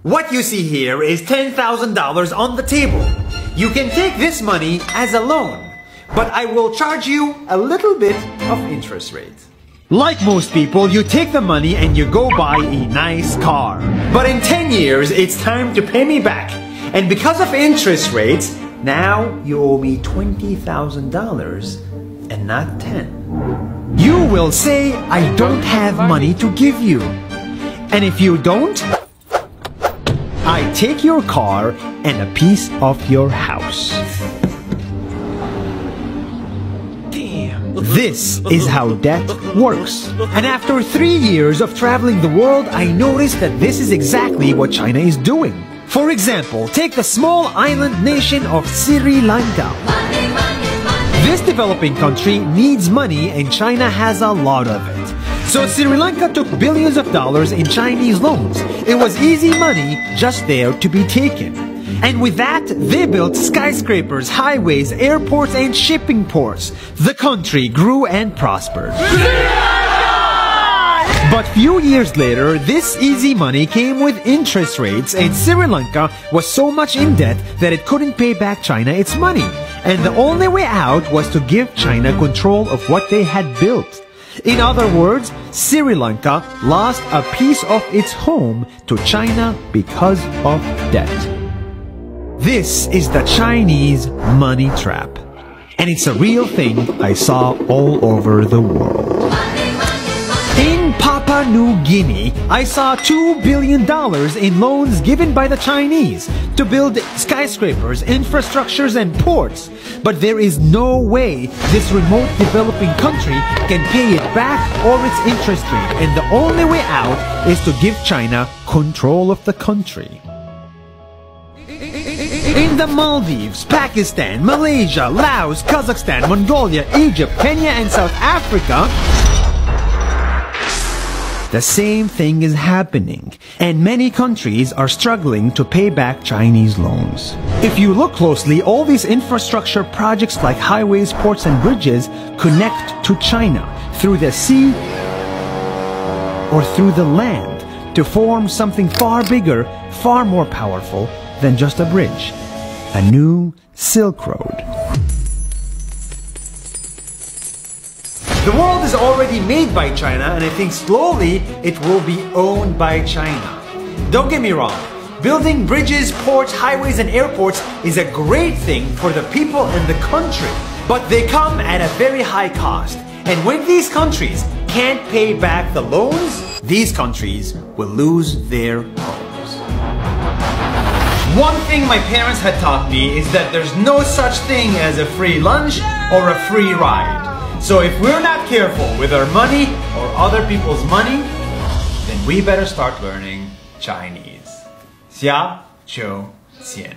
What you see here is $10,000 on the table. You can take this money as a loan, but I will charge you a little bit of interest rate. Like most people, you take the money and you go buy a nice car. But in 10 years, it's time to pay me back. And because of interest rates, now you owe me $20,000 and not 10. You will say, I don't have money to give you. And if you don't, I take your car and a piece of your house. Damn. This is how debt works. And after 3 years of traveling the world, I noticed that this is exactly what China is doing. For example, take the small island nation of Sri Lanka. This developing country needs money and China has a lot of it. So Sri Lanka took billions of dollars in Chinese loans. It was easy money just there to be taken. And with that, they built skyscrapers, highways, airports, and shipping ports. The country grew and prospered. But few years later, this easy money came with interest rates, and Sri Lanka was so much in debt that it couldn't pay back China its money. And the only way out was to give China control of what they had built. In other words, Sri Lanka lost a piece of its home to China because of debt. This is the Chinese money trap. And it's a real thing I saw all over the world. In Papua New Guinea, I saw $2 billion in loans given by the Chinese to build skyscrapers, infrastructures, and ports. But there is no way this remote developing country can pay it back or its interest rate, and the only way out is to give China control of the country. In the Maldives, Pakistan, Malaysia, Laos, Kazakhstan, Mongolia, Egypt, Kenya, and South Africa, the same thing is happening, and many countries are struggling to pay back Chinese loans. If you look closely, all these infrastructure projects like highways, ports, and bridges connect to China through the sea or through the land to form something far bigger, far more powerful than just a bridge. A new Silk Road. The world is already made by China, and I think slowly it will be owned by China. Don't get me wrong, building bridges, ports, highways, and airports is a great thing for the people and the country, but they come at a very high cost. And when these countries can't pay back the loans, these countries will lose their homes. One thing my parents had taught me is that there's no such thing as a free lunch or a free ride. So if we're not careful with our money or other people's money, then we better start learning Chinese. 下周见。